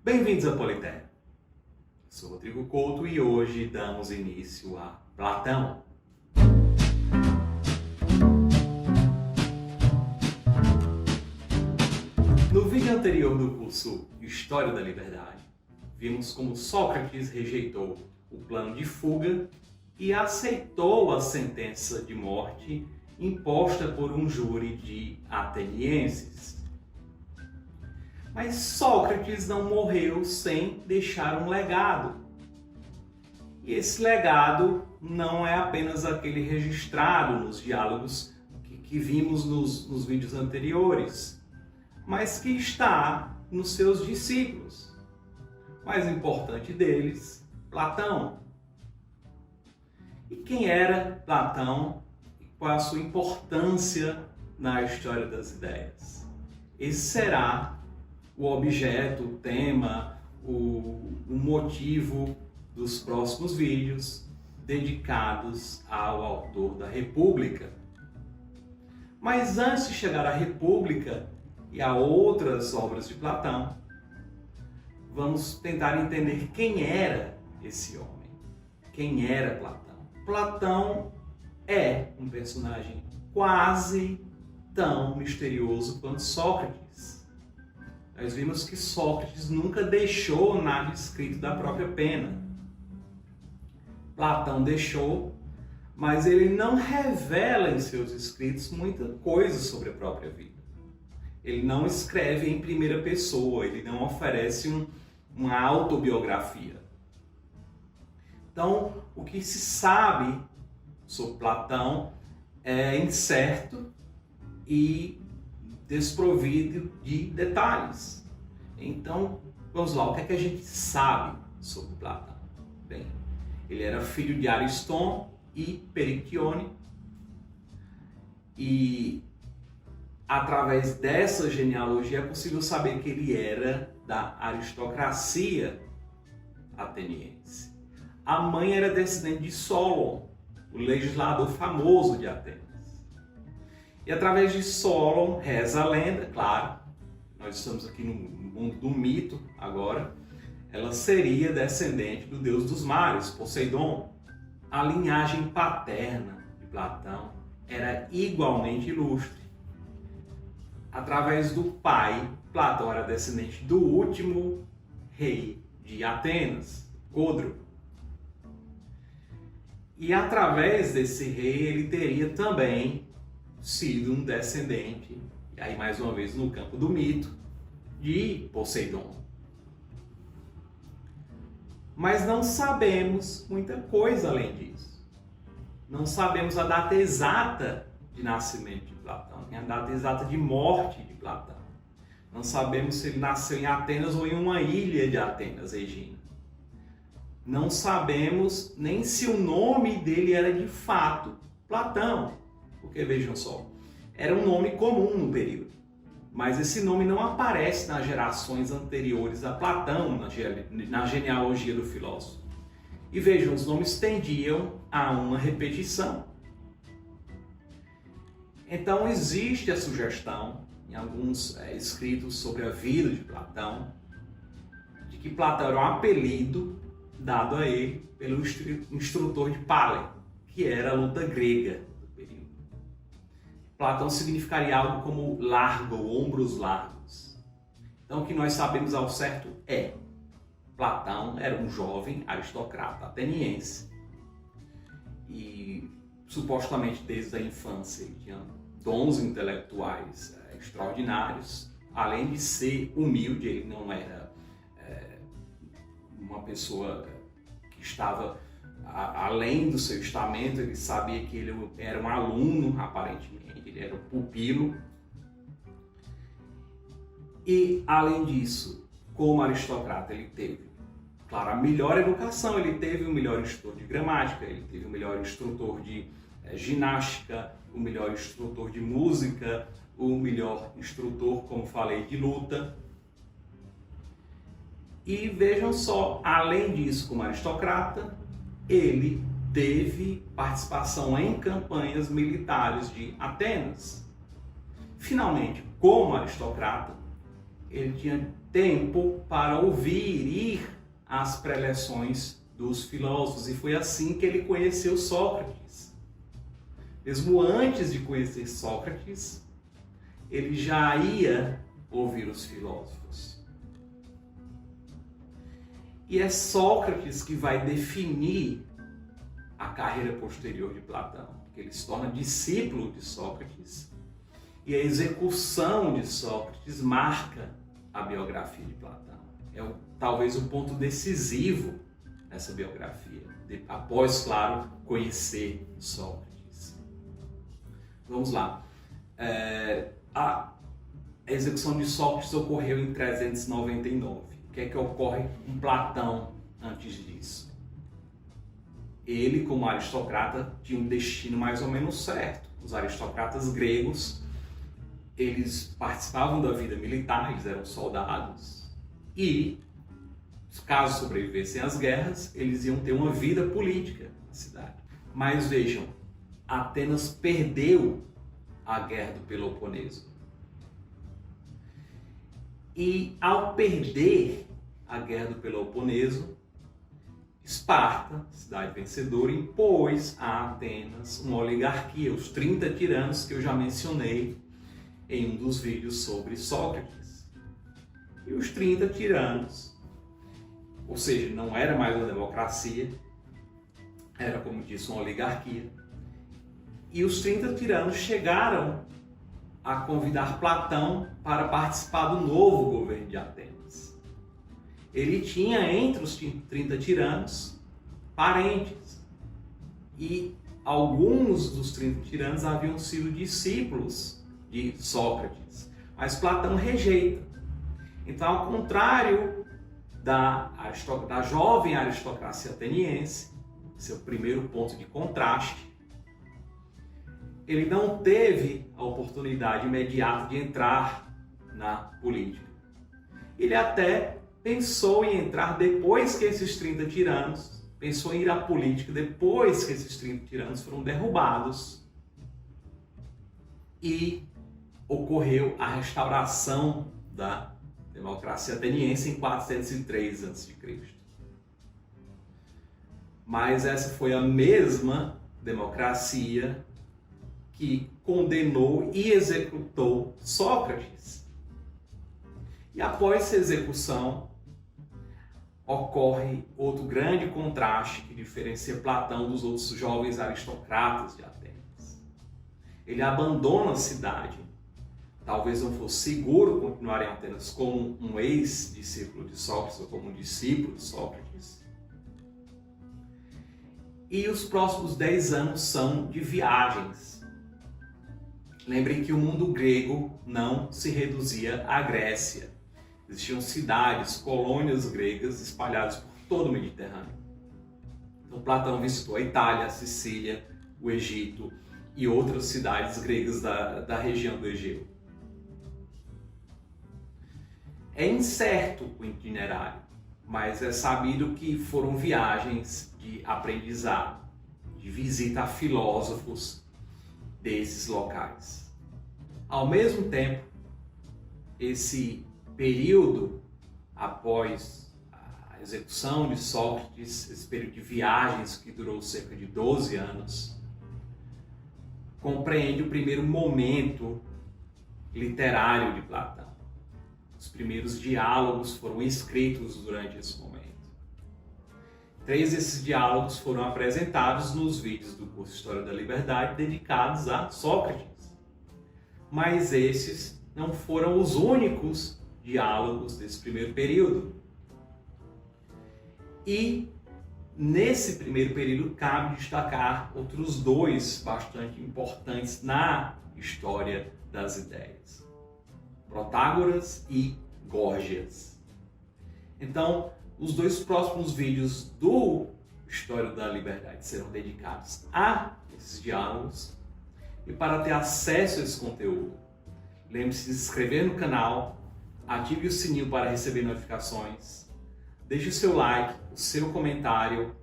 Bem-vindos a Politeia. Sou Rodrigo Couto e hoje damos início a Platão. No vídeo anterior do curso História da Liberdade, vimos como Sócrates rejeitou o plano de fuga e aceitou a sentença de morte imposta por um júri de atenienses. Mas Sócrates não morreu sem deixar um legado. E esse legado não é apenas aquele registrado nos diálogos que vimos nos vídeos anteriores, mas que está nos seus discípulos. O mais importante deles, Platão. E quem era Platão e qual a sua importância na história das ideias? Esse será o objeto, o tema, o motivo dos próximos vídeos dedicados ao autor da República. Mas antes de chegar à República e a outras obras de Platão, vamos tentar entender quem era esse homem. Quem era Platão? Platão é um personagem quase tão misterioso quanto Sócrates. Nós vimos que Sócrates nunca deixou nada escrito da própria pena. Platão deixou, mas ele não revela em seus escritos muita coisa sobre a própria vida. Ele não escreve em primeira pessoa, ele não oferece uma autobiografia. Então, o que se sabe sobre Platão é incerto e desprovido de detalhes. Então, vamos lá, o que é que a gente sabe sobre Platão? Bem, ele era filho de Ariston e Perictione, e através dessa genealogia é possível saber que ele era da aristocracia ateniense. A mãe era descendente de Solon, o legislador famoso de Atenas. E através de Solon, reza a lenda, claro, nós estamos aqui no mundo do mito agora, ela seria descendente do deus dos mares, Poseidon. A linhagem paterna de Platão era igualmente ilustre. Através do pai, Platão era descendente do último rei de Atenas, Codro. E através desse rei ele teria também sido um descendente, e aí mais uma vez no campo do mito, de Poseidon. Mas não sabemos muita coisa além disso. Não sabemos a data exata de nascimento de Platão, nem a data exata de morte de Platão. Não sabemos se ele nasceu em Atenas ou em uma ilha de Atenas, Egina. Não sabemos nem se o nome dele era de fato Platão. Porque vejam só, era um nome comum no período, mas esse nome não aparece nas gerações anteriores a Platão, na genealogia do filósofo. E vejam, os nomes tendiam a uma repetição. Então existe a sugestão, em alguns escritos sobre a vida de Platão, de que Platão era um apelido dado a ele pelo instrutor de Páleo, que era a luta grega. Platão significaria algo como largo, ombros largos. Então, o que nós sabemos ao certo é: Platão era um jovem aristocrata ateniense e, supostamente, desde a infância, ele tinha dons intelectuais extraordinários. Além de ser humilde, ele não era uma pessoa que estava além do seu estamento. Ele sabia que ele era um aluno, aparentemente. Ele era o pupilo. E, além disso, como aristocrata, ele teve, claro, a melhor educação. Ele teve o melhor instrutor de gramática, ele teve o melhor instrutor de ginástica, o melhor instrutor de música, o melhor instrutor, como falei, de luta. E vejam só, além disso, como aristocrata, ele teve participação em campanhas militares de Atenas. Finalmente, como aristocrata, ele tinha tempo para ouvir e ir às preleções dos filósofos, e foi assim que ele conheceu Sócrates. Mesmo antes de conhecer Sócrates, ele já ia ouvir os filósofos. E é Sócrates que vai definir a carreira posterior de Platão, porque ele se torna discípulo de Sócrates, e a execução de Sócrates marca a biografia de Platão. É talvez o ponto decisivo nessa biografia, após, claro, conhecer Sócrates. Vamos lá. A execução de Sócrates ocorreu em 399. O que é que ocorre com Platão antes disso? Ele, como aristocrata, tinha um destino mais ou menos certo. Os aristocratas gregos, eles participavam da vida militar, eles eram soldados, e, caso sobrevivessem às guerras, eles iam ter uma vida política na cidade. Mas vejam, Atenas perdeu a Guerra do Peloponeso. E ao perder a Guerra do Peloponeso, Esparta, cidade vencedora, impôs a Atenas uma oligarquia, os 30 tiranos que eu já mencionei em um dos vídeos sobre Sócrates. E os 30 tiranos, ou seja, não era mais uma democracia, era, como disse, uma oligarquia. E os 30 tiranos chegaram a convidar Platão para participar do novo governo de Atenas. Ele tinha entre os 30 tiranos parentes, e alguns dos 30 tiranos haviam sido discípulos de Sócrates, mas Platão rejeita. Então, ao contrário da jovem aristocracia ateniense, seu primeiro ponto de contraste, ele não teve a oportunidade imediata de entrar na política. Ele até pensou em entrar depois que esses 30 tiranos, pensou em ir à política depois que esses 30 tiranos foram derrubados, e ocorreu a restauração da democracia ateniense em 403 a.C. Mas essa foi a mesma democracia que condenou e executou Sócrates. E após essa execução, ocorre outro grande contraste que diferencia Platão dos outros jovens aristocratas de Atenas. Ele abandona a cidade. Talvez não fosse seguro continuar em Atenas como um ex-discípulo de Sócrates ou como um discípulo de Sócrates. E os próximos 10 anos são de viagens. Lembrem que o mundo grego não se reduzia à Grécia. Existiam cidades, colônias gregas espalhadas por todo o Mediterrâneo. Então Platão visitou a Itália, a Sicília, o Egito e outras cidades gregas da região do Egeu. É incerto o itinerário, mas é sabido que foram viagens de aprendizado, de visita a filósofos desses locais. Ao mesmo tempo, esse período após a execução de Sócrates, esse período de viagens que durou cerca de 12 anos, compreende o primeiro momento literário de Platão. Os primeiros diálogos foram escritos durante esse momento. 3 desses diálogos foram apresentados nos vídeos do curso História da Liberdade dedicados a Sócrates. Mas esses não foram os únicos diálogos desse primeiro período. E nesse primeiro período cabe destacar outros 2 bastante importantes na história das ideias: Protágoras e Górgias. Então, os 2 próximos vídeos do História da Liberdade serão dedicados a esses diálogos. E para ter acesso a esse conteúdo, lembre-se de se inscrever no canal, ative o sininho para receber notificações, deixe o seu like, o seu comentário,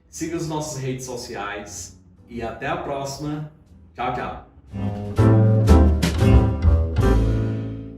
siga as nossas redes sociais e até a próxima. Tchau, tchau!